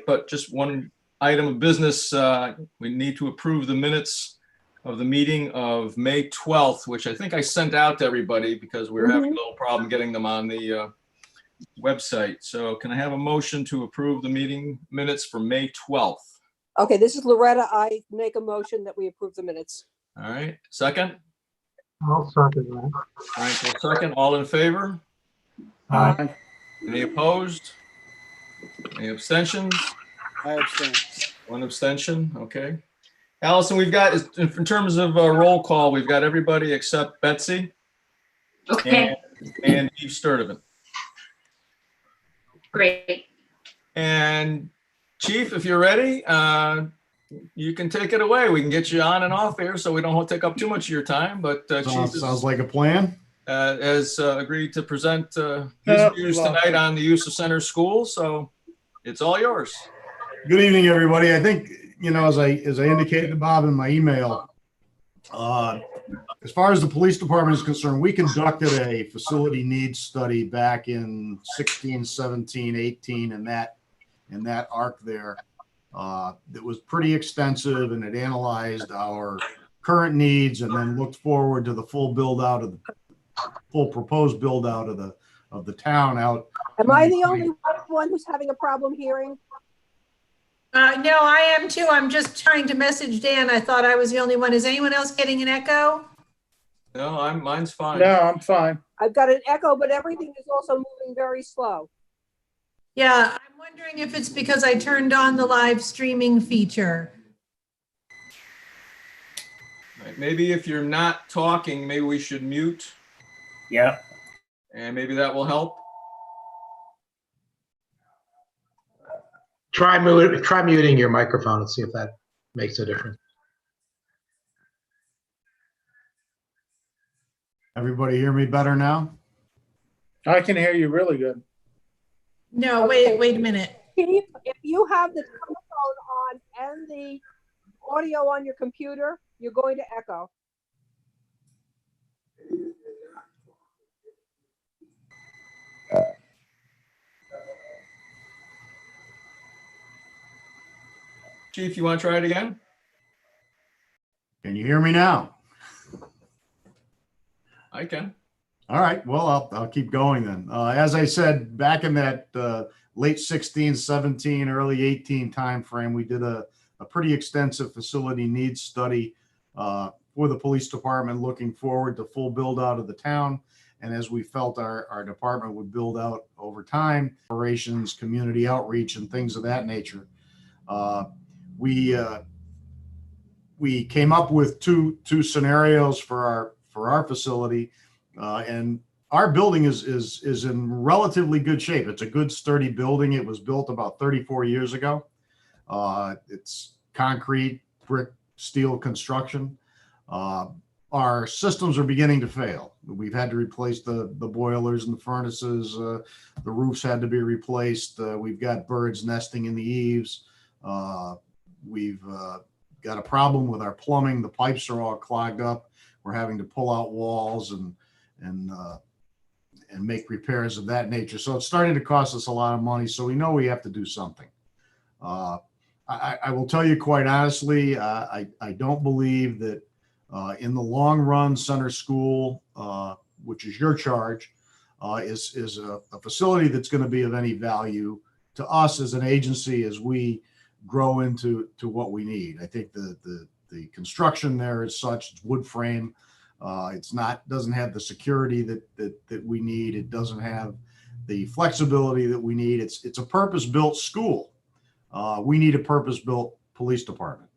but just one item of business. We need to approve the minutes of the meeting of May 12th, which I think I sent out to everybody because we were having a little problem getting them on the website. So can I have a motion to approve the meeting minutes for May 12th? Okay, this is Loretta. I make a motion that we approve the minutes. All right, second? I'll second that. Frank will second. All in favor? Aye. Any opposed? Any abstentions? I abstain. One abstention, okay. Allison, we've got, in terms of roll call, we've got everybody except Betsy Okay, and Eve Sturdivant. great. And Chief, if you're ready, you can take it away. We can get you on and off here so we don't take up too much of your time, but Chief Sounds like a plan. has agreed to present his views tonight on the use of Center School, so it's all yours. Good evening, everybody. I think, as I indicated to Bob in my email, as far as the police department is concerned, we conducted a facility needs study back in 16, 17, 18, and that arc there. That was pretty extensive, and it analyzed our current needs and then looked forward to the full proposed build out of the town out. Am I the only one who's having a problem hearing? No, I am too. I'm just trying to message Dan. I thought I was the only one. Is anyone else getting an echo? No, mine's fine. No, I'm fine. I've got an echo, but everything is also moving very slow. Yeah, I'm wondering if it's because I turned on the live streaming feature. Right, maybe if you're not talking, maybe we should mute, Yeah. and maybe that will help. Try muting your microphone and see if that makes a difference. Everybody hear me better now? I can hear you really good. No, wait a minute. Chief, if you have the telephone on and the audio on your computer, you're going to echo. Chief, you want to try it again? Can you hear me now? I can. All right. Well, I'll keep going then. As I said, back in that late 16, 17, early 18 timeframe, we did a pretty extensive facility needs study for the police department, looking forward to full build out of the town. And as we felt our department would build out over time, operations, community outreach, and things of that nature. We came up with two scenarios for our facility, and our building is in relatively good shape. It's a good, sturdy building. It was built about 34 years ago. It's concrete, brick, steel construction. Our systems are beginning to fail. We've had to replace the boilers and the furnaces. The roofs had to be replaced. We've got birds nesting in the eaves. We've got a problem with our plumbing. The pipes are all clogged up. We're having to pull out walls and make repairs of that nature. So it's starting to cost us a lot of money. So we know we have to do something. I will tell you quite honestly, I don't believe that in the long run, Center School, which is your charge, is a facility that's going to be of any value to us as an agency as we grow into what we need. I think the construction there is such, it's wood frame. Doesn't have the security that we need. It doesn't have the flexibility that we need. It's a purpose-built school. We need a purpose-built police department.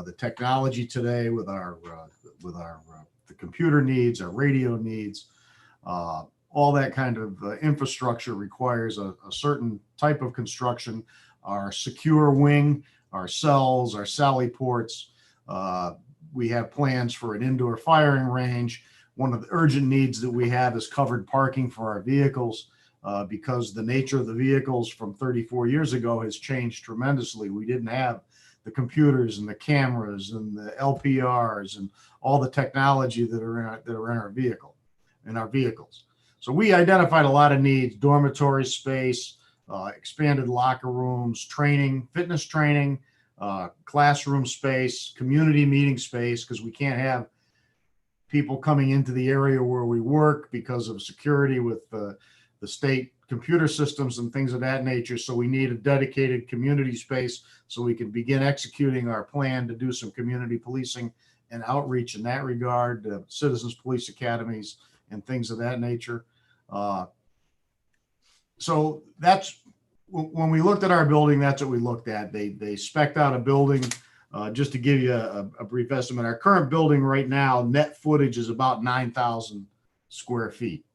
The technology today with the computer needs, our radio needs, all that kind of infrastructure requires a certain type of construction. Our secure wing, our cells, our sally ports. We have plans for an indoor firing range. One of the urgent needs that we have is covered parking for our vehicles because the nature of the vehicles from 34 years ago has changed tremendously. We didn't have the computers and the cameras and the LPRs and all the technology that are in our vehicles. So we identified a lot of needs: dormitory space, expanded locker rooms, training, fitness training, classroom space, community meeting space, because we can't have people coming into the area where we work because of security with the state computer systems and things of that nature. So we need a dedicated community space so we can begin executing our plan to do some community policing and outreach in that regard, citizens police academies and things of that nature. So that's when we looked at our building, that's what we looked at. They spec'd out a building. Just to give you a brief estimate, our current building right now, net footage is about 9,000 square feet.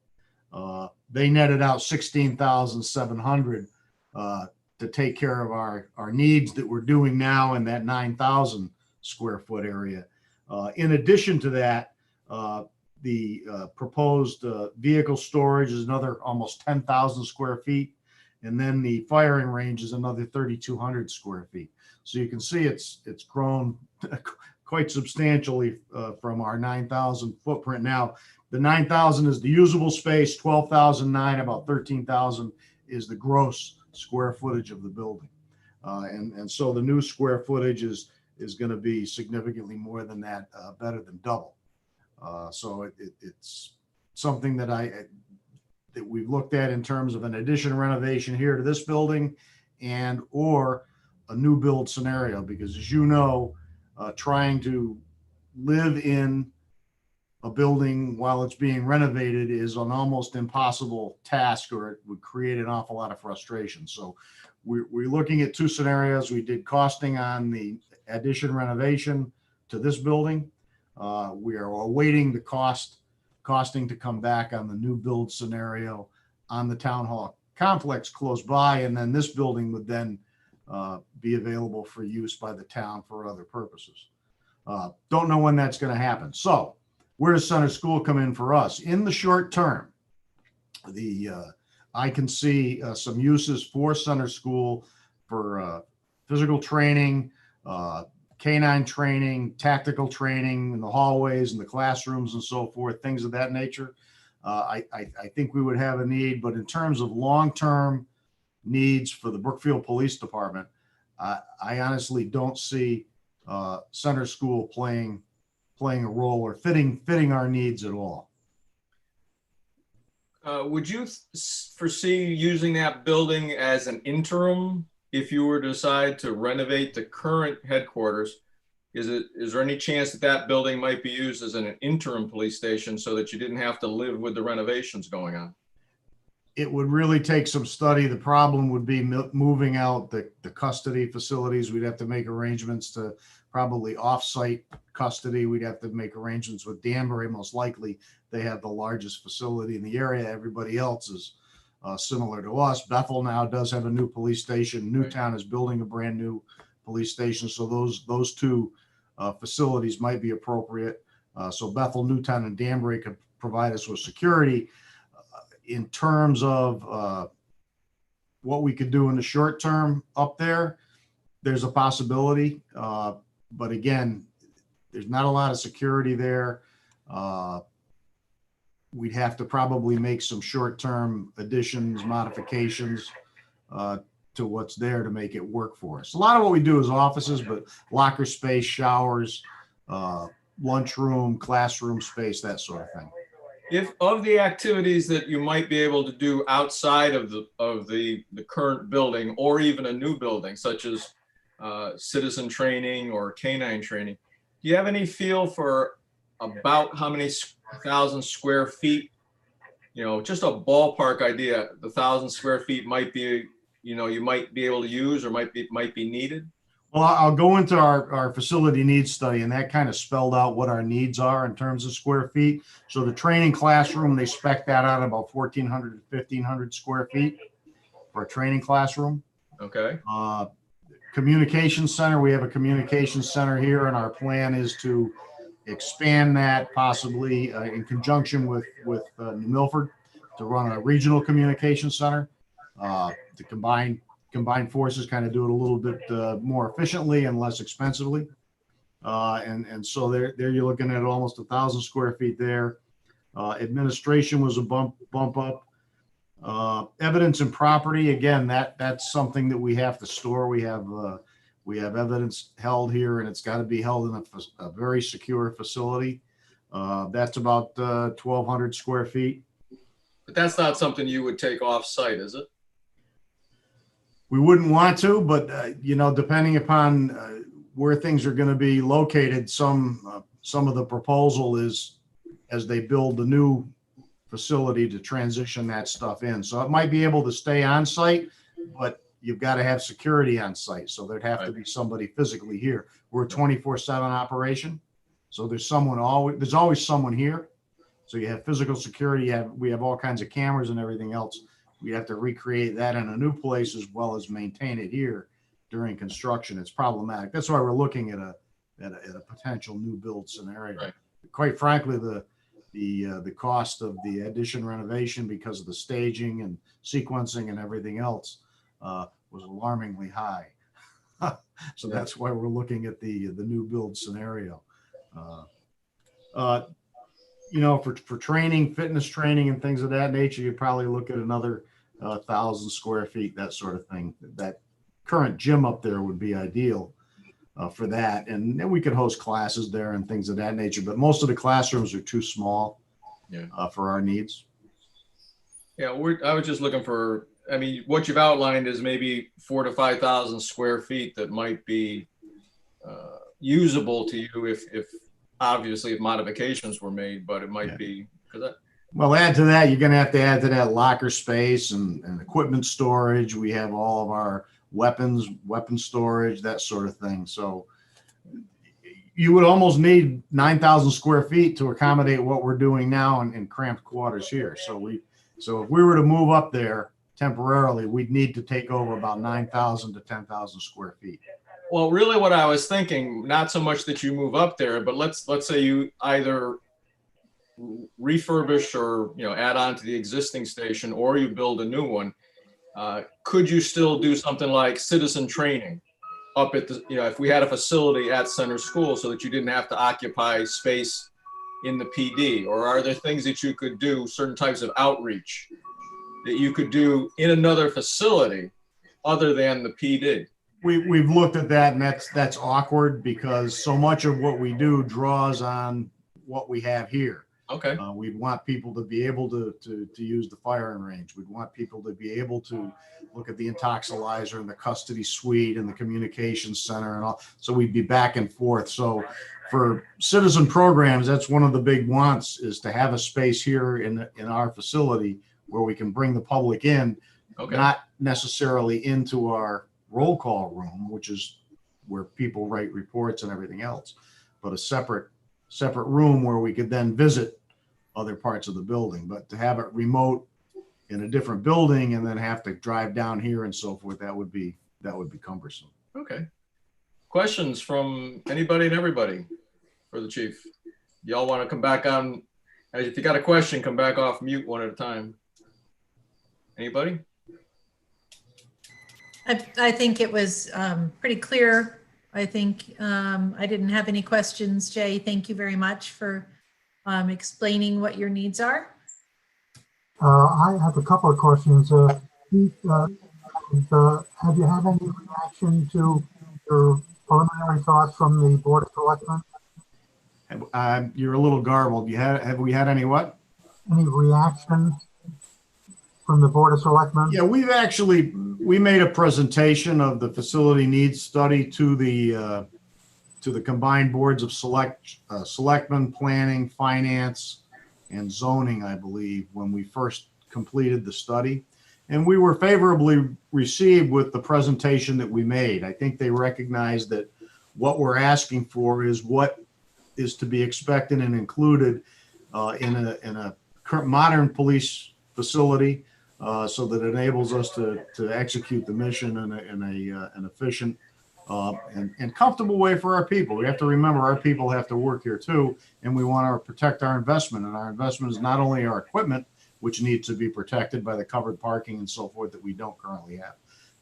They netted out 16,700 to take care of our needs that we're doing now in that 9,000 square foot area. In addition to that, the proposed vehicle storage is another almost 10,000 square feet. And then the firing range is another 3,200 square feet. So you can see it's grown quite substantially from our 9,000 footprint. Now, the 9,000 is the usable space, 12,009, about 13,000 is the gross square footage of the building. And so the new square footage is going to be significantly more than that, better than double. So it's something that we've looked at in terms of an addition renovation here to this building and or a new build scenario, because as you know, trying to live in a building while it's being renovated is an almost impossible task, or it would create an awful lot of frustration. So we're looking at two scenarios. We did costing on the addition renovation to this building. We are awaiting the costing to come back on the new build scenario on the town hall complex close by, and then this building would then be available for use by the town for other purposes. Don't know when that's going to happen. So where does Center School come in for us? In the short term, I can see some uses for Center School for physical training, canine training, tactical training in the hallways and the classrooms and so forth, things of that nature. I think we would have a need, but in terms of long-term needs for the Brookfield Police Department, I honestly don't see Center School playing a role or fitting our needs at all. Would you foresee using that building as an interim if you were to decide to renovate the current headquarters? Is there any chance that that building might be used as an interim police station so that you didn't have to live with the renovations going on? It would really take some study. The problem would be moving out the custody facilities. We'd have to make arrangements to probably off-site custody. We'd have to make arrangements with Danbury. Most likely they have the largest facility in the area. Everybody else is similar to us. Bethel now does have a new police station. Newtown is building a brand new police station. So those two facilities might be appropriate. So Bethel, Newtown, and Danbury could provide us with security. In terms of what we could do in the short term up there, there's a possibility. But again, there's not a lot of security there. We'd have to probably make some short-term additions, modifications to what's there to make it work for us. A lot of what we do is offices, but locker space, showers, lunchroom, classroom space, that sort of thing. If of the activities that you might be able to do outside of the current building or even a new building, such as citizen training or canine training, do you have any feel for about how many thousand square feet, just a ballpark idea, the 1,000 square feet might be, you might be able to use or might be needed? Well, I'll go into our facility needs study, and that kind of spelled out what our needs are in terms of square feet. So the training classroom, they spec that out about 1,400 to 1,500 square feet for a training classroom. Okay. Communication center, we have a communication center here, and our plan is to expand that possibly in conjunction with New Milford to run a regional communication center to combine forces, kind of do it a little bit more efficiently and less expensively. And so there you're looking at almost 1,000 square feet there. Administration was a bump up. Evidence and property, again, that's something that we have to store. We have evidence held here, and it's got to be held in a very secure facility. That's about 1,200 square feet. But that's not something you would take off site, is it? We wouldn't want to, but depending upon where things are going to be located, some of the proposal is as they build the new facility to transition that stuff in. So it might be able to stay on site, but you've got to have security on site. So there'd have to be somebody physically here. We're a 24/7 operation. So there's always someone here. So you have physical security. We have all kinds of cameras and everything else. We have to recreate that in a new place as well as maintain it here during construction. It's problematic. That's why we're looking at a potential new build scenario. Right. Quite frankly, the cost of the addition renovation because of the staging and sequencing and everything else was alarmingly high. So that's why we're looking at the new build scenario. For training, fitness training and things of that nature, you probably look at another 1,000 square feet, that sort of thing. That current gym up there would be ideal for that. And then we could host classes there and things of that nature. But most of the classrooms are too small for our needs. Yeah, I was just looking for, what you've outlined is maybe 4,000 to 5,000 square feet that might be usable to you if obviously if modifications were made, but it might be because well, add to that, you're going to have to add to that locker space and equipment storage. We have all of our weapon storage, that sort of thing. So you would almost need 9,000 square feet to accommodate what we're doing now in cramped quarters here. So if we were to move up there temporarily, we'd need to take over about 9,000 to 10,000 square feet. Well, really what I was thinking, not so much that you move up there, but let's say you either refurbish or add on to the existing station, or you build a new one. Could you still do something like citizen training up at the, if we had a facility at Center School so that you didn't have to occupy space in the PD? Or are there things that you could do, certain types of outreach that you could do in another facility other than the PD? We've looked at that, and that's awkward because so much of what we do draws on what we have here. Okay. We'd want people to be able to use the firing range. We'd want people to be able to look at the intoxilizer and the custody suite and the communications center and all. So we'd be back and forth. So for citizen programs, that's one of the big wants, is to have a space here in our facility where we can bring the public in, not necessarily into our roll call room, which is where people write reports and everything else, but a separate room where we could then visit other parts of the building. But to have it remote in a different building and then have to drive down here and so forth, that would be cumbersome. Okay. Questions from anybody and everybody for the chief? Y'all want to come back on? If you got a question, come back off mute one at a time. Anybody? I think it was pretty clear. I think I didn't have any questions. Jay, thank you very much for explaining what your needs are. I have a couple of questions. Pete, have you had any reaction to your preliminary thoughts from the Board of Selectmen? You're a little garbled. Have we had any what? Any reaction from the Board of Selectmen? Yeah, we made a presentation of the facility needs study to the combined boards of selectmen, planning, finance, and zoning, I believe, when we first completed the study. And we were favorably received with the presentation that we made. I think they recognized that what we're asking for is what is to be expected and included in a current modern police facility, so that it enables us to execute the mission in an efficient and comfortable way for our people. We have to remember our people have to work here too, and we want to protect our investment. And our investment is not only our equipment, which needs to be protected by the covered parking and so forth that we don't currently have,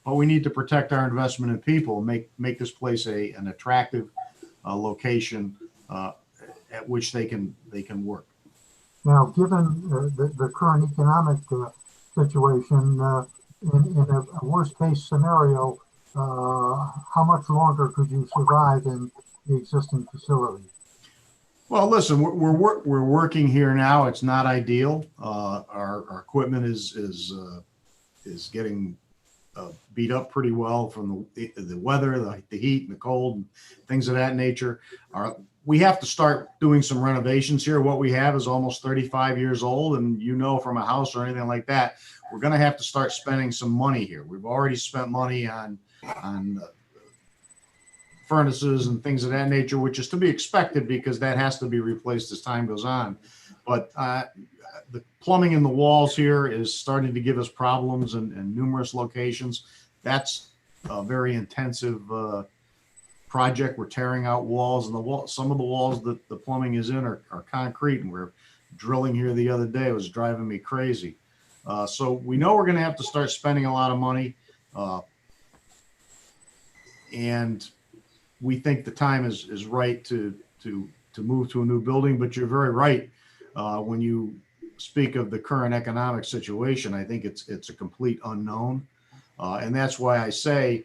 but we need to protect our investment in people and make this place an attractive location at which they can work. Now, given the current economic situation, in a worst case scenario, how much longer could you survive in the existing facility? Well, listen, we're working here now. It's not ideal. Our equipment is getting beat up pretty well from the weather, the heat and the cold, and things of that nature. We have to start doing some renovations here. What we have is almost 35 years old, and from a house or anything like that, we're going to have to start spending some money here. We've already spent money on furnaces and things of that nature, which is to be expected because that has to be replaced as time goes on. But the plumbing in the walls here is starting to give us problems in numerous locations. That's a very intensive project. We're tearing out walls, and some of the walls that the plumbing is in are concrete, and we're drilling here the other day. It was driving me crazy. So we know we're going to have to start spending a lot of money, and we think the time is right to move to a new building. But you're very right. When you speak of the current economic situation, I think it's a complete unknown. And that's why I say,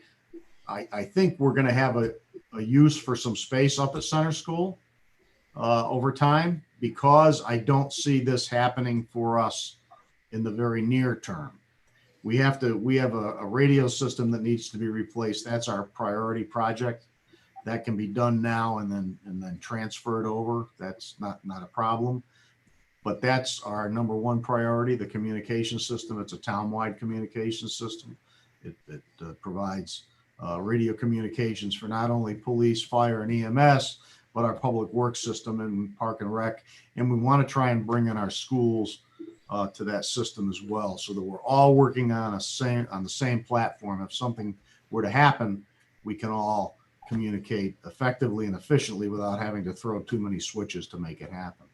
I think we're going to have a use for some space up at Center School over time, because I don't see this happening for us in the very near term. We have a radio system that needs to be replaced. That's our priority project. That can be done now and then transferred over. That's not a problem. But that's our number one priority, the communication system. It's a town-wide communication system. It provides radio communications for not only police, fire, and EMS, but our public works system and park and rec. And we want to try and bring in our schools to that system as well, so that we're all working on the same platform. If something were to happen, we can all communicate effectively and efficiently without having to throw too many switches to make it happen.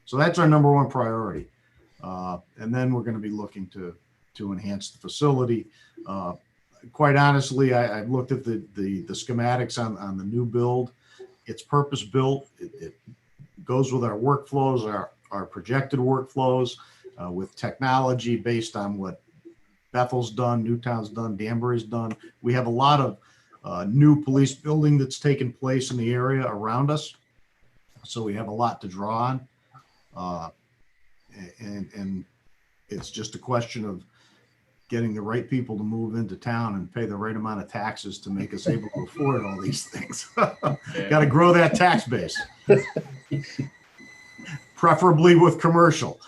So that's our number one priority. And then we're going to be looking to enhance the facility. Quite honestly, I've looked at the schematics on the new build. It's purpose built. It goes with our workflows, our projected workflows, with technology based on what Bethel's done, Newtown's done, Danbury's done. We have a lot of new police building that's taken place in the area around us. So we have a lot to draw on. And it's just a question of getting the right people to move into town and pay the right amount of taxes to make us able to afford all these things. Got to grow that tax base, preferably with commercial.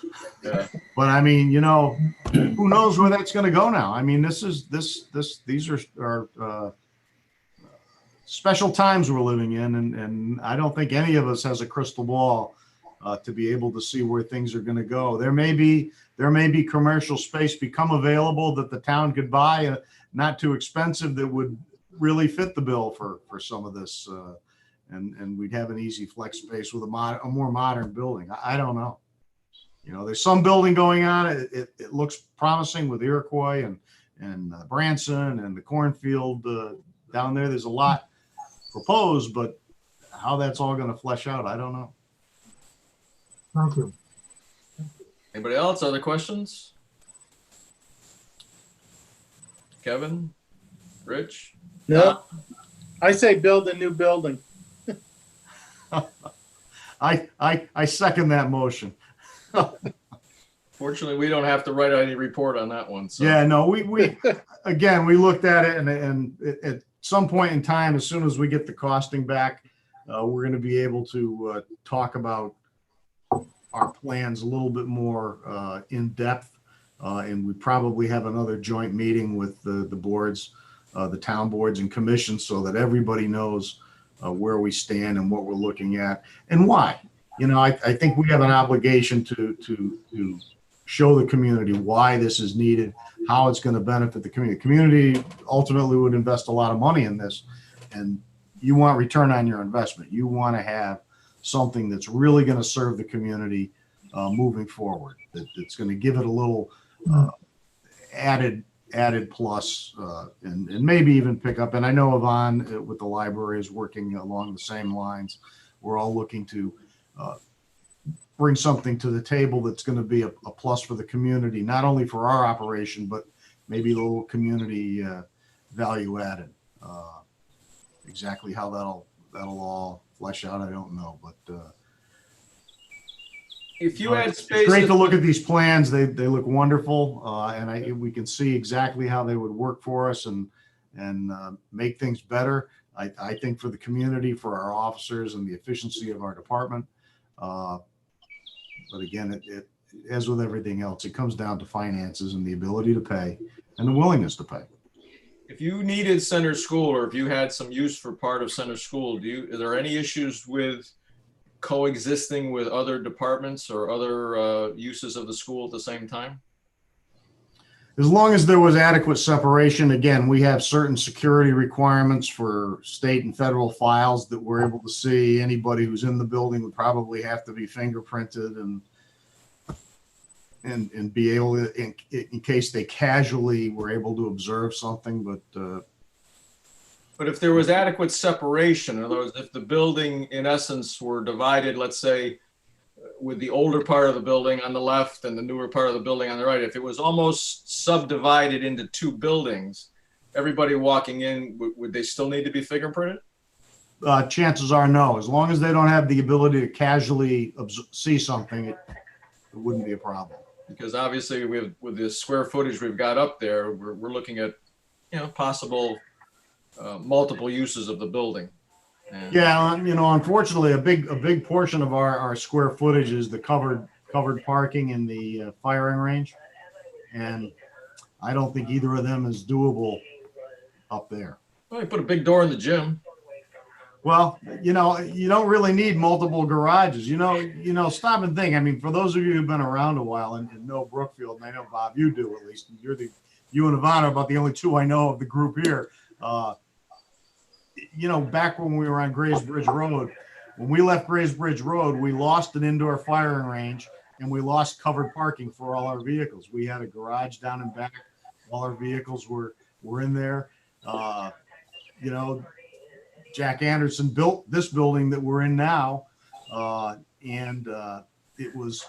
Yeah. But I mean, who knows where that's going to go now? I mean, these are special times we're living in, and I don't think any of us has a crystal ball to be able to see where things are going to go. There may be commercial space become available that the town could buy, not too expensive, that would really fit the bill for some of this, and we'd have an easy flex space with a more modern building. I don't know. There's some building going on. It looks promising with Iroquois and Branson and the cornfield down there. There's a lot proposed, but how that's all going to flesh out, I don't know. Thank you. Anybody else? Other questions? Kevin? Rich? No, I say build a new building. I second that motion. Fortunately, we don't have to write any report on that one. So. Yeah, no, we again, we looked at it, and at some point in time, as soon as we get the costing back, we're going to be able to talk about our plans a little bit more in depth, and we probably have another joint meeting with the boards, the town boards and commissions, so that everybody knows where we stand and what we're looking at and why. I think we have an obligation to show the community why this is needed, how it's going to benefit the community. The community ultimately would invest a lot of money in this, and you want return on your investment. You want to have something that's really going to serve the community moving forward. That's going to give it a little added plus, and maybe even pick up. And I know Yvonne with the library is working along the same lines. We're all looking to bring something to the table that's going to be a plus for the community, not only for our operation, but maybe a little community value added. Exactly how that'll all flesh out, I don't know, but If you had it's space, great to look at these plans. They look wonderful, and we can see exactly how they would work for us and make things better. I think for the community, for our officers, and the efficiency of our department. But again, it as with everything else, it comes down to finances and the ability to pay and the willingness to pay. if you needed center school, or if you had some use for part of center school, are there any issues with coexisting with other departments or other uses of the school at the same time? As long as there was adequate separation, again, we have certain security requirements for state and federal files that we're able to see. Anybody who's in the building would probably have to be fingerprinted and be able to, in case they casually were able to observe something, But if there was adequate separation, in other words, if the building in essence were divided, let's say, with the older part of the building on the left and the newer part of the building on the right, if it was almost subdivided into two buildings, everybody walking in, would they still need to be fingerprinted? chances are no. As long as they don't have the ability to casually see something, it wouldn't be a problem. Because obviously with the square footage we've got up there, we're looking at, possible multiple uses of the building. And Yeah, unfortunately, a big portion of our square footage is the covered parking in the firing range, and I don't think either of them is doable up there. Well, you put a big door in the gym. Well, you don't really need multiple garages. Stop and think. I mean, for those of you who've been around a while and know Brookfield, and I know Bob, you do at least. You and Ivana are about the only two I know of the group here. Back when we were on Grays Bridge Road, when we left Grays Bridge Road, we lost an indoor firing range and we lost covered parking for all our vehicles. We had a garage down in back. All our vehicles were in there. Jack Anderson built this building that we're in now, and it was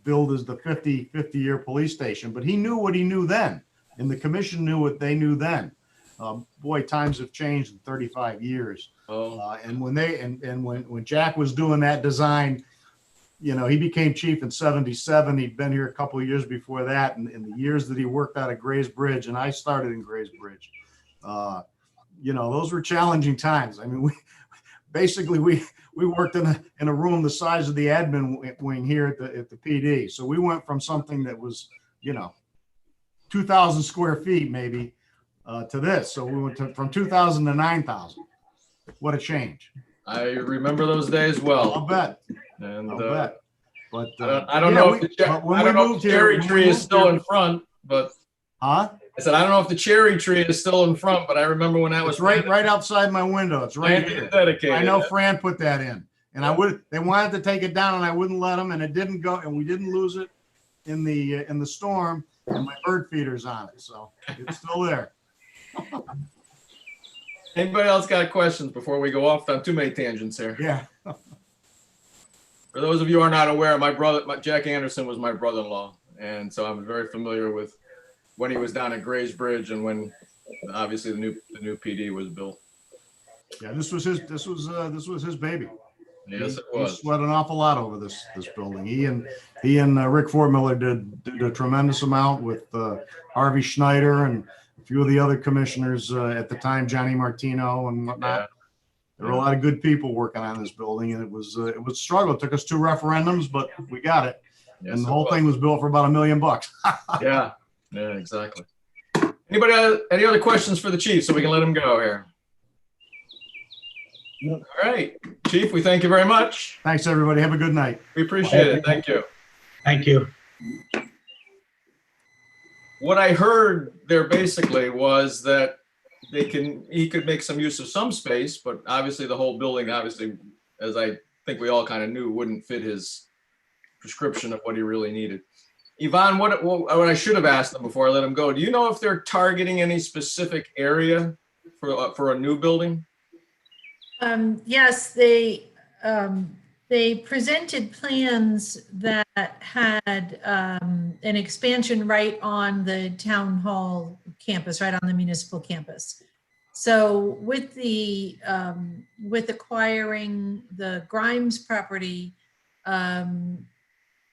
billed as the 50-year police station. But he knew what he knew then, and the commission knew what they knew then. Boy, times have changed in 35 years. And when Jack was doing that design, he became chief in 77. He'd been here a couple of years before that, and in the years that he worked out of Grays Bridge, and I started in Grays Bridge. Those were challenging times. I mean, we worked in a room the size of the admin wing here at the PD. So we went from something that was 2,000 square feet maybe to this. So we went from 2,000 to 9,000. What a change! I remember those days well. I'll bet. And I'll bet. But I don't know if the cherry tree is still in front, but huh? I said, I don't know if the cherry tree is still in front, but I remember when that was It's right outside my window. It's right here. dedicated. I know Fran put that in, and they wanted to take it down, and I wouldn't let them, and it didn't go, and we didn't lose it in the storm, and my bird feeder's on it, so it's still there. Anybody else got questions before we go off on too many tangents here? Yeah. For those of you who are not aware, Jack Anderson was my brother-in-law, and so I'm very familiar with when he was down at Grays Bridge and when obviously the new PD was built. Yeah, this was his baby. Yes, it He was. sweat an awful lot over this building. He and Rick Fortmiller did a tremendous amount with Harvey Schneider and a few of the other commissioners at the time, Johnny Martino and whatnot. Yeah. There were a lot of good people working on this building, and it was a struggle. It took us 2 referendums, but we got it. Yes, And the it whole was. thing was built for about $1 million. Yeah, exactly. Anybody any other questions for the chief so we can let him go here? All right, Chief, we thank you very much. Thanks, everybody. Have a good night. We appreciate it. Thank you. Thank you. What I heard there basically was that he could make some use of some space, but obviously the whole building, obviously, as I think we all kind of knew, wouldn't fit his prescription of what he really needed. Yvonne, what I should have asked them before I let him go, do you know if they're targeting any specific area for a new building? Yes, they, they presented plans that had an expansion right on the town hall campus, right on the municipal campus. So with with acquiring the Grimes property, I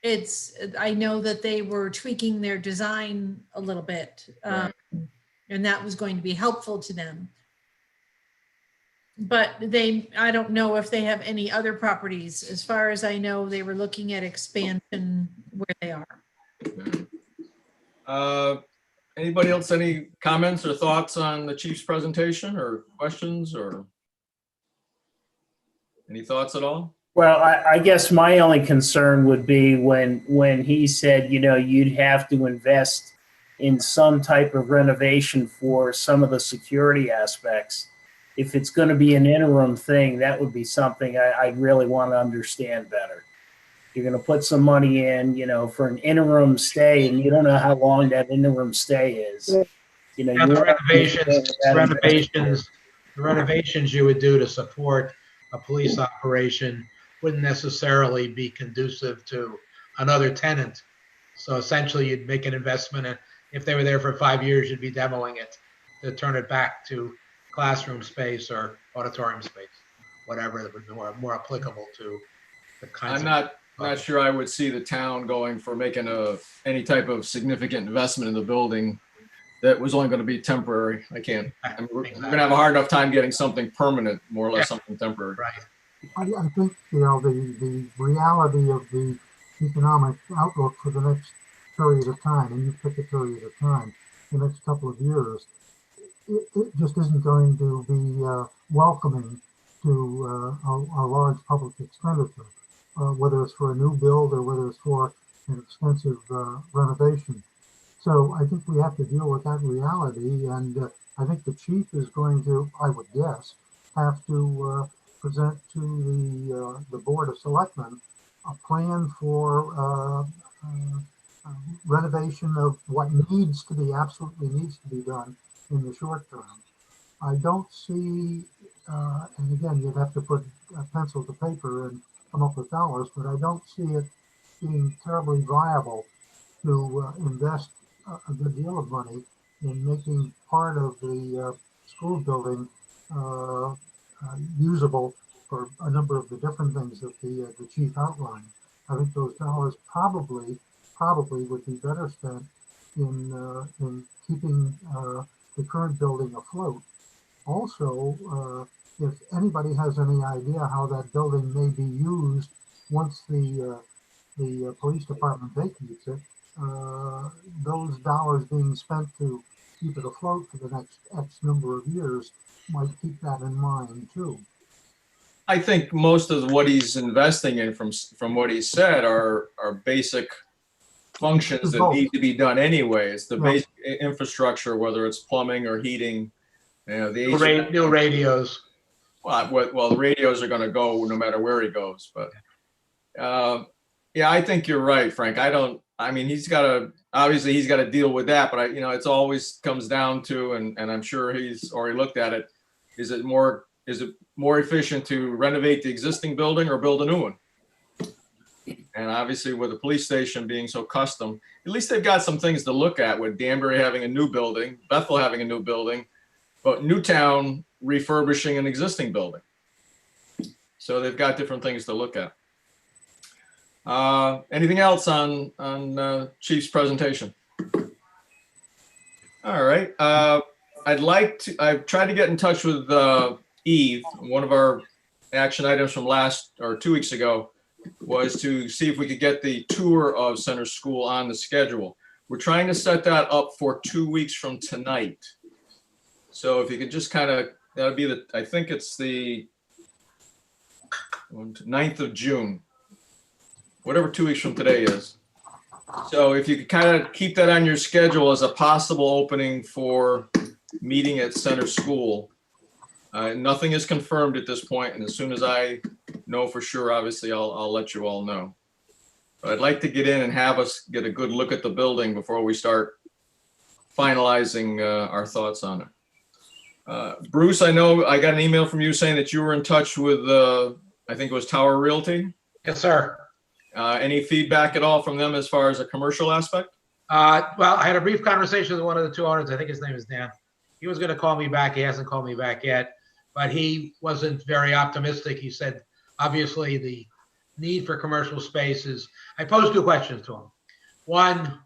know that they were tweaking their design a little bit, and that was going to be helpful to them. But I don't know if they have any other properties. As far as I know, they were looking at expansion where they are. Anybody else, any comments or thoughts on the chief's presentation or questions or any thoughts at all? Well, I guess my only concern would be when he said, you'd have to invest in some type of renovation for some of the security aspects. If it's going to be an interim thing, that would be something I'd really want to understand better. You're going to put some money in, for an interim stay, and you don't know how long that interim stay is. And the renovations you would do to support a police operation wouldn't necessarily be conducive to another tenant. So essentially, you'd make an investment, and if they were there for 5 years, you'd be demoing it to turn it back to classroom space or auditorium space, whatever that would be more applicable to the kinds. I'm not sure I would see the town going for making any type of significant investment in the building that was only going to be temporary. I can't. We're going to have a hard enough time getting something permanent, more or less something temporary. Right. I think, the reality of the economic outlook for the next period of time, and you pick a period of time, the next couple of years, it just isn't going to be welcoming to a large public expenditure, whether it's for a new build or whether it's for an extensive renovation. So I think we have to deal with that reality, and I think the chief is going to, I would guess, have to present to the Board of Selectmen a plan for renovation of what absolutely needs to be done in the short term. I don't see, and again, you'd have to put a pencil to paper and come up with dollars, but I don't see it being terribly viable to invest a good deal of money in making part of the school building usable for a number of the different things that the chief outlined. I think those dollars probably would be better spent in keeping the current building afloat. Also, if anybody has any idea how that building may be used once the police department vacates it, those dollars being spent to keep it afloat for the next X number of years might keep that in mind too. I think most of what he's investing in from what he said are basic functions that need to be done anyway. It's the basic infrastructure, whether it's plumbing or heating. The new radios. Well, the radios are going to go no matter where he goes. But I think you're right, Frank. He's got to deal with that. But it's always comes down to, and I'm sure he's already looked at it. Is it more efficient to renovate the existing building or build a new one? And obviously, with the police station being so custom, at least they've got some things to look at. With Danbury having a new building, Bethel having a new building, but Newtown refurbishing an existing building. So they've got different things to look at. Anything else on Chief's presentation? All right. I've tried to get in touch with Eve. One of our action items from 2 weeks ago was to see if we could get the tour of Center School on the schedule. We're trying to set that up for 2 weeks from tonight. So if you could just that'll be I think it's the 9th of June, whatever 2 weeks from today is. So if you could kind of keep that on your schedule as a possible opening for meeting at Center School. Nothing is confirmed at this point, and as soon as I know for sure, obviously I'll let you all know. But I'd like to get in and have us get a good look at the building before we start finalizing our thoughts on it. Bruce, I know I got an email from you saying that you were in touch with, I think it was Tower Realty. Yes, sir. Any feedback at all from them as far as a commercial aspect? Well, I had a brief conversation with one of the two owners. I think his name is Dan. He was going to call me back. He hasn't called me back yet, but he wasn't very optimistic. He said, obviously, the need for commercial space is. I posed two questions to him. One,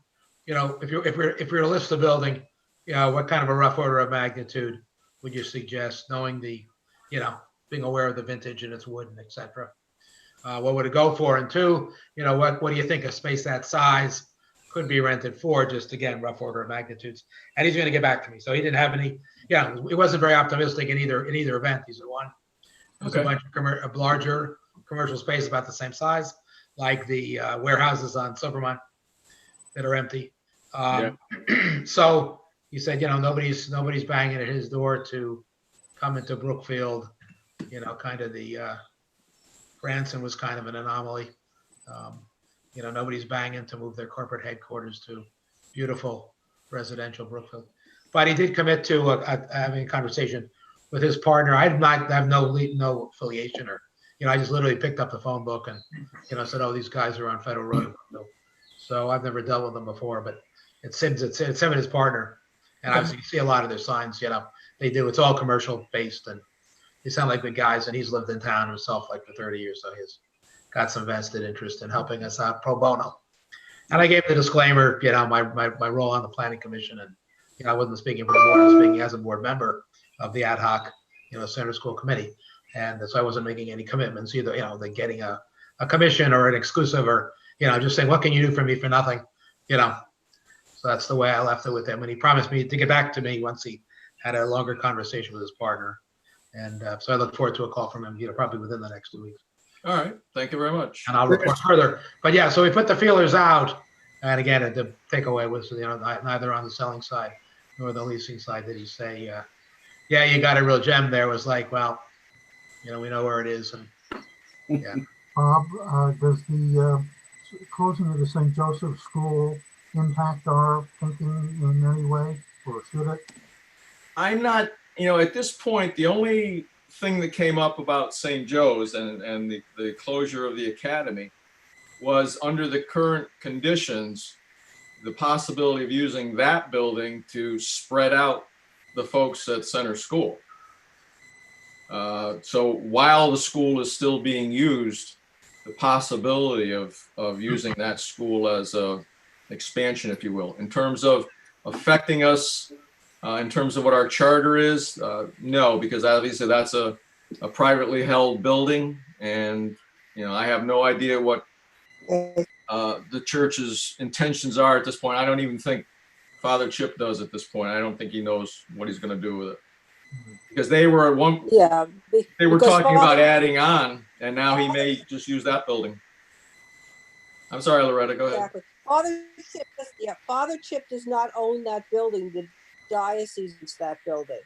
if we're to list the building, what kind of a rough order of magnitude would you suggest, knowing the, being aware of the vintage and its wood and et cetera? What would it go for? And two, what do you think a space that size could be rented for? Just again, rough order of magnitudes. And he's going to get back to me. So he didn't have any. Yeah, he wasn't very optimistic in either event. He said one, there's a bunch of larger commercial space about the same size, like the warehouses on Silvermont that are empty. So he said, nobody's banging at his door to come into Brookfield. Kind of the Branson was kind of an anomaly. Nobody's banging to move their corporate headquarters to beautiful residential Brookfield. But he did commit to having a conversation with his partner. I have no affiliation, or I just literally picked up the phone book and said, "Oh, these guys are on Federal Road." So I've never dealt with them before, but it's him and his partner, and obviously you see a lot of their signs. They do. It's all commercial based, and they sound like good guys. And he's lived in town himself like for 30 years, so he's got some vested interest in helping us out pro bono. And I gave the disclaimer, my role on the planning commission, and I wasn't speaking for the board. I was speaking as a board member of the ad hoc, center school committee, and so I wasn't making any commitments either. Like getting a commission or an exclusive, or just saying, what can you do for me for nothing? So that's the way I left it with him, and he promised me to get back to me once he had a longer conversation with his partner, and so I look forward to a call from him, probably within the next 2 weeks. All right. Thank you very much. And I'll report further. But yeah, so we put the feelers out, and again, the takeaway was, neither on the selling side nor the leasing side did he say, yeah, you got a real gem there. It was like, well, we know where it is, and yeah. Bob, does the closing of the St. Joseph School impact our thinking in any way, or should it? I'm not, at this point, the only thing that came up about St. Joe's and the closure of the academy was, under the current conditions, the possibility of using that building to spread out the folks at Center School. So while the school is still being used, the possibility of using that school as a expansion, if you will, in terms of affecting us, in terms of what our charter is, no, because obviously that's a privately held building, and I have no idea what the church's intentions are at this point. I don't even think Father Chip does at this point. I don't think he knows what he's going to do with it, because they were they were talking about adding on, and now he may just use that building. I'm sorry, Loretta, go ahead. Exactly. Father Chip does not own that building. The diocese owns that building.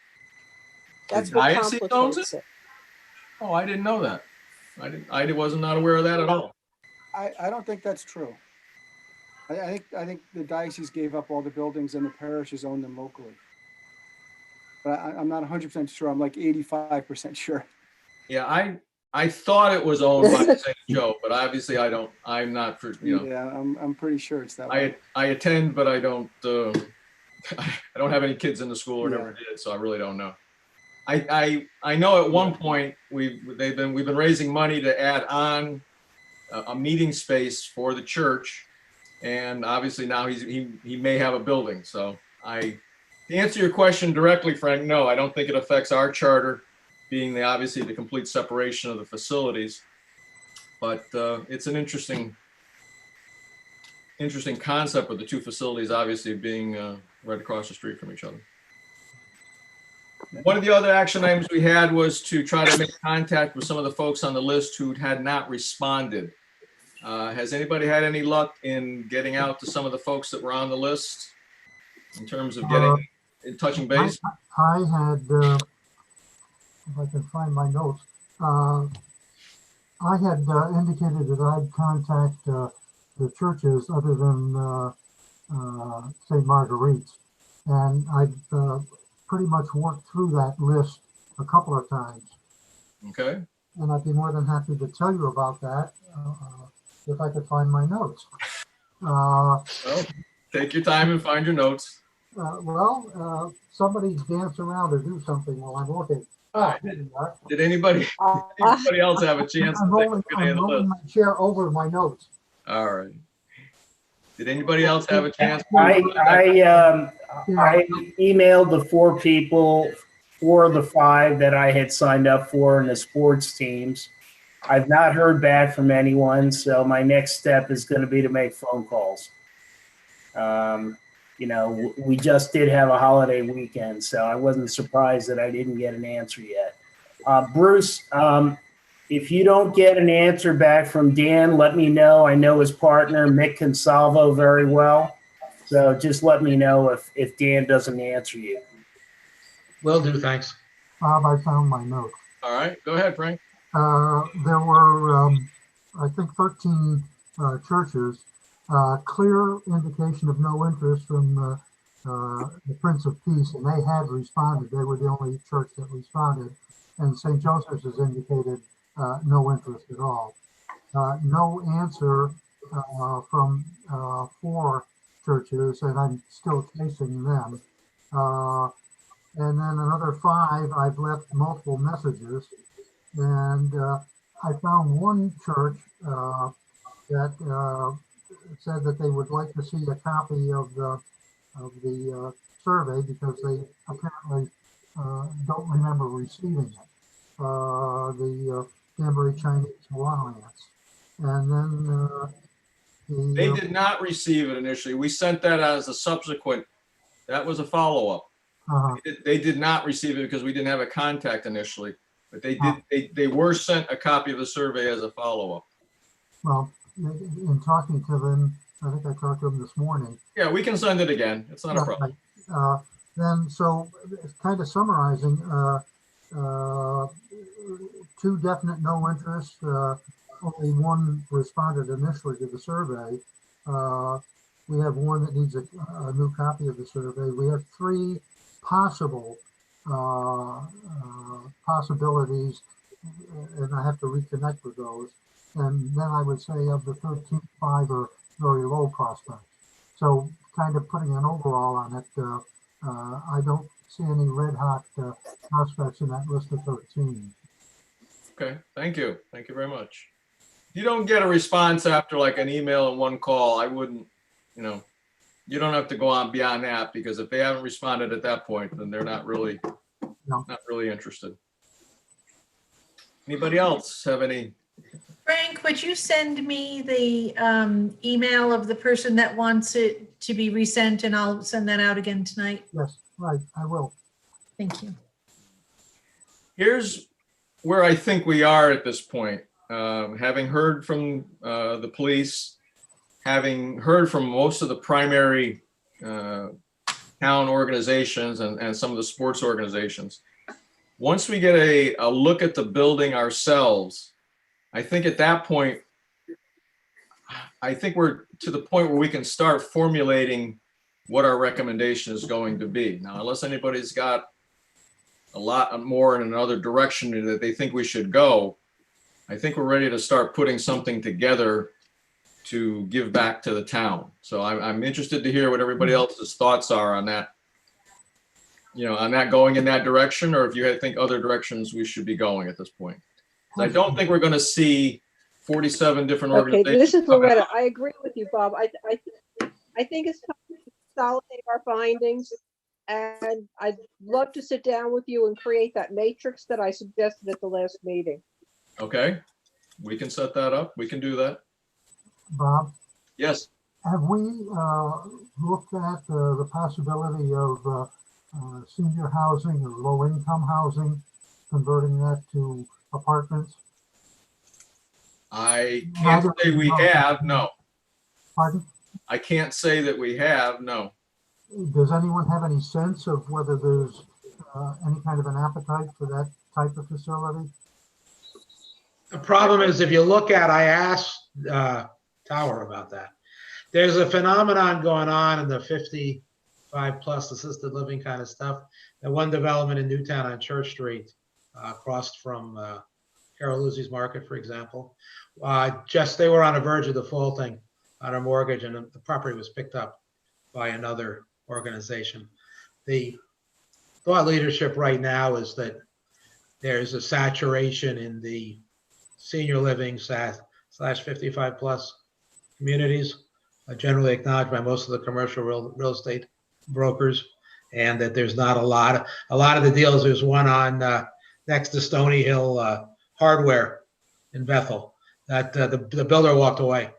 That's The what diocese owns complicates it. Oh, I didn't know that. I was not aware of that at all. I don't think that's true. I think the diocese gave up all the buildings and the parishes own them locally. But I'm not 100% sure. I'm like 85% sure. Yeah, I thought it was owned by St. Joe, but obviously I'm not for, Yeah, I'm pretty sure it's that way. I attend, but I don't have any kids in the school, or never did, so I really don't know. I know at one point we've been raising money to add on a meeting space for the church, and obviously now he may have a building. So to answer your question directly, Frank, no, I don't think it affects our charter, being obviously the complete separation of the facilities. But it's an interesting concept with the two facilities obviously being right across the street from each other. One of the other action items we had was to try to make contact with some of the folks on the list who had not responded. Has anybody had any luck in getting out to some of the folks that were on the list in terms of touching base? I had, if I can find my notes, I had indicated that I'd contact the churches other than St. Marguerite's, and I'd pretty much worked through that list a couple of times. Okay. and I'd be more than happy to tell you about that if I could find my notes. Well, take your time and find your notes. Somebody dance around or do something while I'm looking. Ah, here we are. Did anybody else have a chance to take a look at any of I'm the rolling list? my chair over my notes. All right. Did anybody else have a chance? I emailed the 4 people, 4 of the 5 that I had signed up for in the sports teams. I've not heard back from anyone, so my next step is going to be to make phone calls. We just did have a holiday weekend, so I wasn't surprised that I didn't get an answer yet. Bruce, if you don't get an answer back from Dan, let me know. I know his partner, Mick Consalvo, very well. So just let me know if Dan doesn't answer you. Will do, thanks. Bob, I found my notes. All right, go ahead, Frank. There were, I think, 13 churches. Clear indication of no interest from the Prince of Peace, and they had responded. They were the only church that responded. And St. Joseph's has indicated no interest at all. No answer from 4 churches, and I'm still chasing them. And then another 5, I've left multiple messages. And I found one church that said that they would like to see a copy of the survey because they apparently don't remember receiving it. The Danbury Chinese Alliance, and then They did not receive it initially. We sent that as a subsequent. That was a follow-up. They did not receive it because we didn't have a contact initially, but they did. They were sent a copy of the survey as a follow-up. Well, in talking to them, I think I talked to them this morning. Yeah, we can send it again. It's not a problem. Then, so kind of summarizing, 2 definite no interest. Only 1 responded initially to the survey. We have 1 that needs a new copy of the survey. We have 3 possible possibilities, and I have to reconnect with those. And then I would say of the 13, 5 are very low prospects. So kind of putting an overall on it, I don't see any red hot prospects in that list of 13. Okay, thank you. Thank you very much. If you don't get a response after like an email and 1 call, I wouldn't, you don't have to go on beyond that, because if they haven't responded at that point, then they're not really interested. Anybody else have any? Frank, would you send me the email of the person that wants it to be resent, and I'll send that out again tonight? Yes, right, I will. Thank you. Here's where I think we are at this point. Having heard from the police, having heard from most of the primary town organizations and some of the sports organizations, once we get a look at the building ourselves, I think at that point, I think we're to the point where we can start formulating what our recommendation is going to be. Now, unless anybody's got a lot more in another direction that they think we should go, I think we're ready to start putting something together to give back to the town. So I'm interested to hear what everybody else's thoughts are on that, on that going in that direction, or if you think other directions we should be going at this point. I don't think we're going to see 47 different organizations. Okay, this is Loretta. I agree with you, Bob. I think it's time to consolidate our findings, and I'd love to sit down with you and create that matrix that I suggested at the last meeting. Okay, we can set that up. We can do that. Bob? Yes. Have we looked at the possibility of senior housing or low-income housing, converting that to apartments? I can't say we have, no. Pardon? I can't say that we have, no. Does anyone have any sense of whether there's any kind of an appetite for that type of facility? The problem is, if you look at, I asked Tower about that. There's a phenomenon going on in the 55 plus assisted living kind of stuff. That one development in Newtown on Church Street, across from Caroluzzi's Market, for example. Just they were on the verge of defaulting on a mortgage, and the property was picked up by another organization. The thought leadership right now is that there's a saturation in the senior living slash 55 plus communities, generally acknowledged by most of the commercial real estate brokers, and that there's not a lot of the deals. There's one on next to Stony Hill Hardware in Bethel that the builder walked away.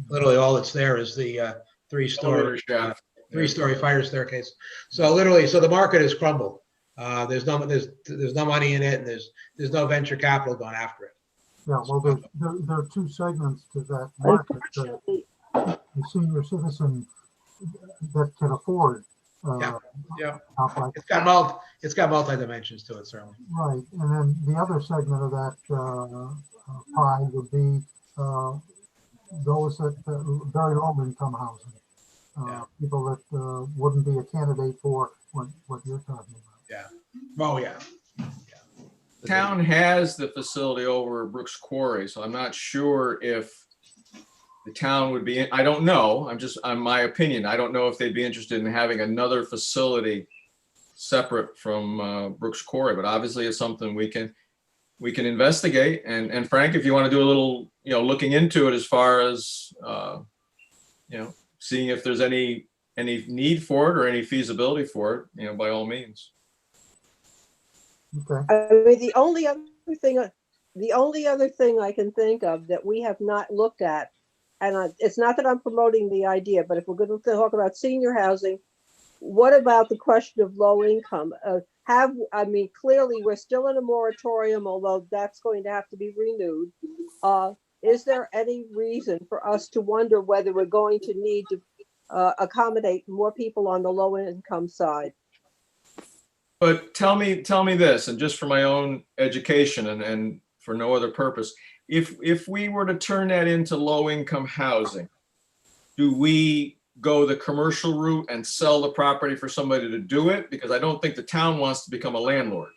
Literally all that's there is the three-story fire staircase. So literally, so the market has crumbled. There's no money in it, and there's no venture capital going after it. Yeah, well, there are two segments to that market. The senior citizen that can afford. Yeah. Complex. It's got multi dimensions to it, certainly. Right, and then the other segment of that pie would be those that very low income housing, people that wouldn't be a candidate for what you're talking about. Yeah. Oh yeah. The town has the facility over Brooks Quarry, so I'm not sure if the town would be, I don't know, I'm just, on my opinion, I don't know if they'd be interested in having another facility separate from Brooks Quarry, but obviously it's something we can investigate. And Frank, if you want to do a little, looking into it as far as, seeing if there's any need for it or any feasibility for it, by all means. Okay. I mean, the only other thing I can think of that we have not looked at, and it's not that I'm promoting the idea, but if we're going to talk about senior housing, what about the question of low income? Clearly we're still in a moratorium, although that's going to have to be renewed. Is there any reason for us to wonder whether we're going to need to accommodate more people on the low income side? But tell me this, and just for my own education and for no other purpose, if we were to turn that into low income housing, do we go the commercial route and sell the property for somebody to do it? Because I don't think the town wants to become a landlord.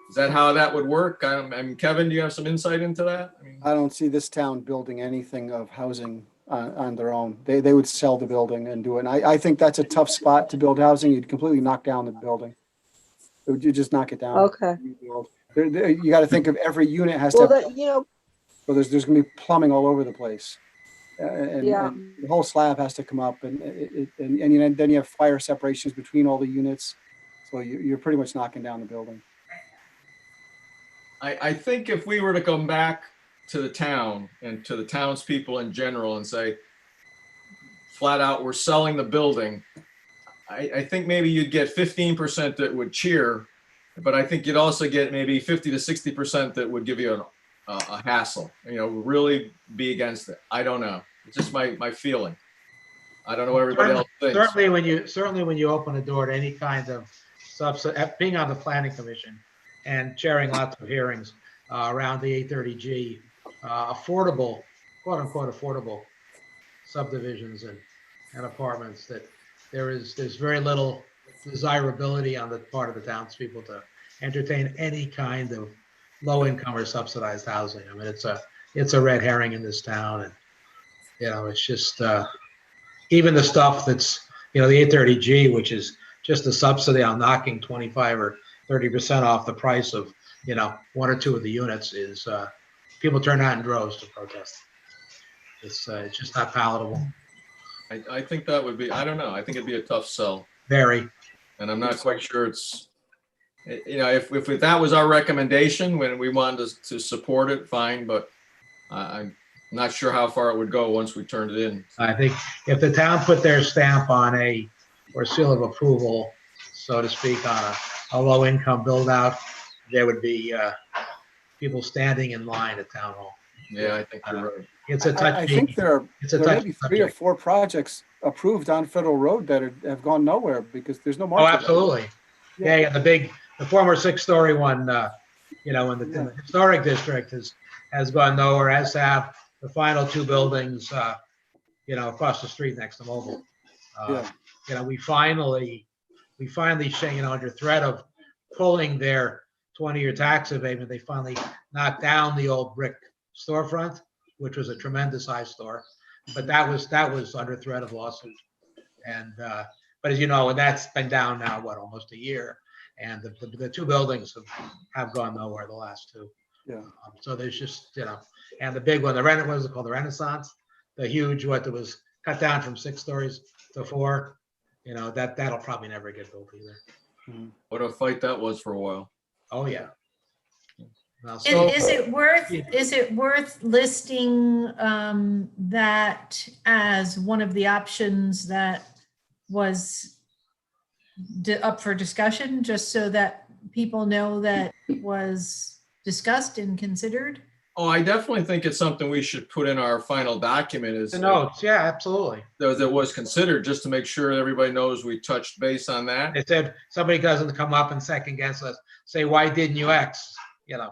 Is that how that would work? I mean, Kevin, do you have some insight into that? I don't see this town building anything of housing on their own. They would sell the building and do it. And I think that's a tough spot to build housing. You'd completely knock down the building. You just knock it down. Okay. You got to think of every unit has Well, to. So there's going to be plumbing all over the place, and the whole slab has to come up, and then you have fire separations between all the units. So you're pretty much knocking down the building. I think if we were to come back to the town and to the townspeople in general and say, flat out, we're selling the building, I think maybe you'd get 15% that would cheer, but I think you'd also get maybe 50 to 60% that would give you a hassle, really be against it. I don't know. It's just my feeling. I don't know what everybody else thinks. Certainly when you open the door to any kind of being on the planning commission and chairing lots of hearings around the 830G, affordable, quote unquote, affordable subdivisions and apartments, that there's very little desirability on the part of the townspeople to entertain any kind of low income or subsidized housing. I mean, it's a red herring in this town, and it's just even the stuff that's the 830G, which is just a subsidy on knocking 25 or 30% off the price of one or two of the units, is people turn out in droves to protest. It's just not palatable. I think that would be, I don't know. I think it'd be a tough sell. Very. And I'm not quite sure it's, if that was our recommendation when we wanted to support it, fine, but I'm not sure how far it would go once we turned it in. I think if the town put their stamp on or seal of approval, so to speak, on a low income build out, there would be people standing in line at town hall. Yeah, I think you're right. It's a touchy. I think there may be 3 or 4 projects approved on Federal Road that have gone nowhere because there's no market. Oh, absolutely. Yeah, the former 6-story one, in the historic district has gone nowhere, as have the final 2 buildings, across the street next to Mobile. We finally, under threat of pulling their 20-year tax abatement, they finally knocked down the old brick storefront, which was a tremendous eyesore. But that was under threat of lawsuit. And but as you know, and that's been down now, what, almost a year. And the two buildings have gone nowhere, the last two. Yeah. So there's just, you know, and the big one, what was it called, the Renaissance? The huge, what, that was cut down from 6 stories to 4. You know, that'll probably never get built either. What a fight that was for a while. Oh, yeah. Now, Is, so, is it worth listing that as one of the options that was up for discussion, just so that people know that it was discussed and considered? Oh, I definitely think it's something we should put in our final document is the notes, yeah, absolutely. that was considered, just to make sure everybody knows we touched base on that. They said somebody doesn't come up and second guess us, say, why didn't you X? You know,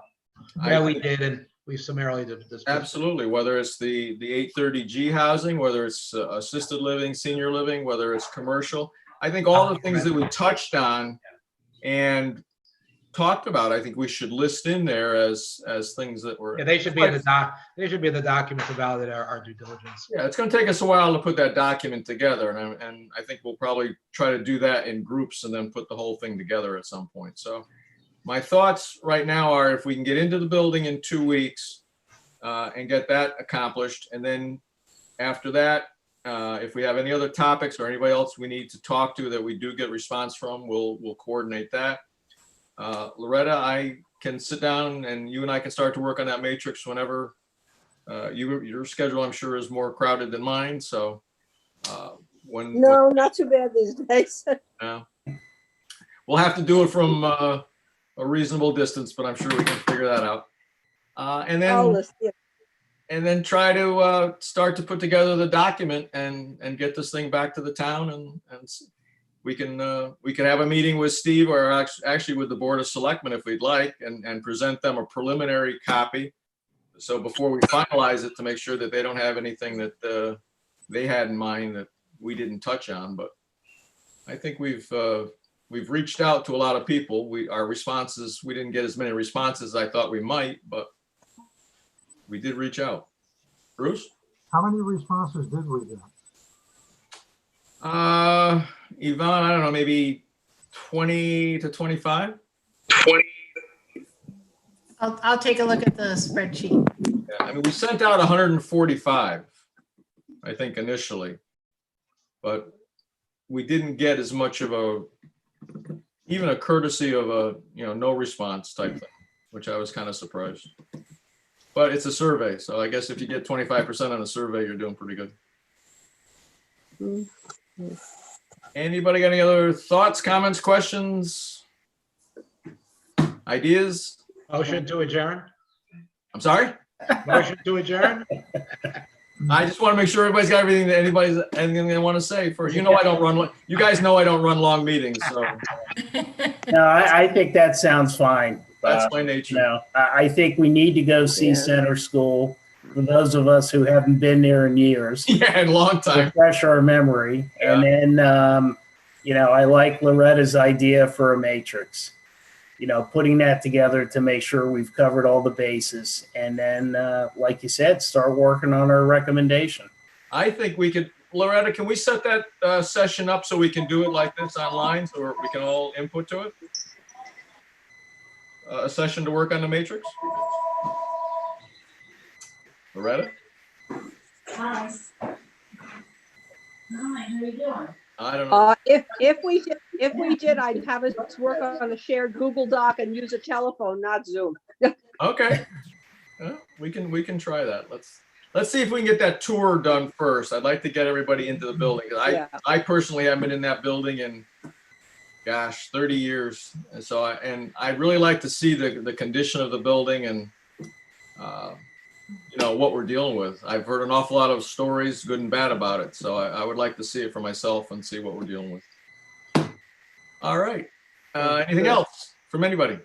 yeah, we did, and we summarily did this. Absolutely, whether it's the 830G housing, whether it's assisted living, senior living, whether it's commercial. I think all the things that we touched on and talked about, I think we should list in there as things that were. Yeah, they should be in the they should be in the document to validate our due diligence. Yeah, it's going to take us a while to put that document together, and I think we'll probably try to do that in groups and then put the whole thing together at some point. So my thoughts right now are if we can get into the building in 2 weeks and get that accomplished, and then after that, if we have any other topics or anybody else we need to talk to that we do get response from, we'll coordinate that. Loretta, I can sit down and you and I can start to work on that matrix whenever your schedule, I'm sure, is more crowded than mine. So No, not too bad these days. We'll have to do it from a reasonable distance, but I'm sure we can figure that out. And then try to start to put together the document and get this thing back to the town, and we can have a meeting with Steve, or actually with the Board of Selectmen if we'd like, and present them a preliminary copy. So before we finalize it, to make sure that they don't have anything that they had in mind that we didn't touch on. But I think we've reached out to a lot of people. Our responses, we didn't get as many responses as I thought we might, but we did reach out. Bruce? How many responses did we get? Yvonne, I don't know, maybe 20 to 25? I'll take a look at the spreadsheet. Yeah, I mean, we sent out 145, I think, initially, but we didn't get as much of even a courtesy of no response type thing, which I was kind of surprised. But it's a survey, so I guess if you get 25% on a survey, you're doing pretty good. Anybody got any other thoughts, comments, questions, ideas? Motion to adjourn? I'm sorry? Motion to adjourn? I just want to make sure everybody's got anything they want to say for, you guys know I don't run long meetings, so. No, I think that sounds fine. That's my nature. No, I think we need to go see Center School. For those of us who haven't been there in years. Yeah, in a long time. Refresh our memory. Yeah. And then, I like Loretta's idea for a matrix. Putting that together to make sure we've covered all the bases. And then, like you said, start working on our recommendation. I think we could, Loretta, can we set that session up so we can do it like this online so we can all input to it? A session to work on the matrix? Loretta? Hi. Hi, how you doing? I don't know. If we did, I'd have us work on a shared Google Doc and use a telephone, not Zoom. Okay. We can try that. Let's see if we can get that tour done first. I'd like to get everybody into the building. I personally haven't been in that building in, gosh, 30 years. And so I'd really like to see the condition of the building and what we're dealing with. I've heard an awful lot of stories, good and bad, about it. So I would like to see it for myself and see what we're dealing with. All right. Anything else from anybody?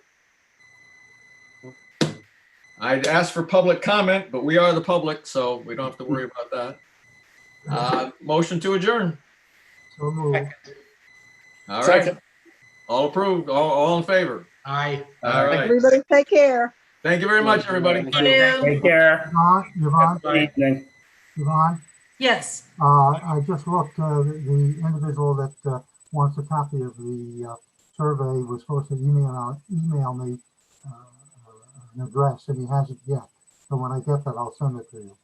I'd ask for public comment, but we are the public, so we don't have to worry about that. Motion to adjourn. So moved. All right. All approved. All in favor. Aye. All right. Everybody take care. Thank you very much, everybody. Thank Thank you. you. Take care. Yvonne, Good evening. Yvonne, Yes. I just looked, the individual that wants a copy of the survey was supposed to email me an address, and he hasn't yet. So when I get that, I'll send it to you.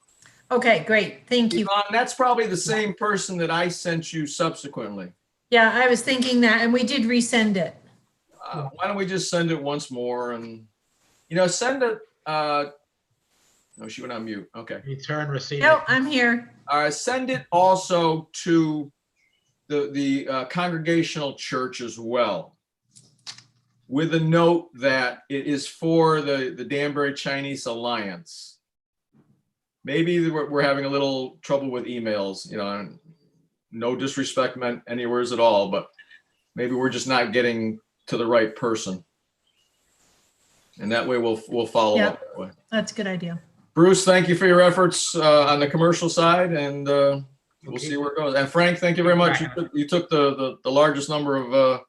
Okay, great. Thank you. Yvonne, that's probably the same person that I sent you subsequently. Yeah, I was thinking that, and we did resend it. Why don't we just send it once more and, send it, no, she went on mute. Okay. Return receipt. No, I'm here. All right, send it also to the Congregational Church as well, with a note that it is for the Danbury Chinese Alliance. Maybe we're having a little trouble with emails, and no disrespect meant anywhere at all, but maybe we're just not getting to the right person. And that way we'll follow Yeah. up that way. That's a good idea. Bruce, thank you for your efforts on the commercial side, and we'll see where it goes. And Frank, thank you very much. You took the largest number of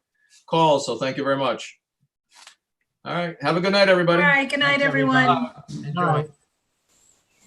calls, so thank you very much. All right. Have a good night, All everybody. right. Good night, Thanks, everyone. everybody. Enjoy. All right.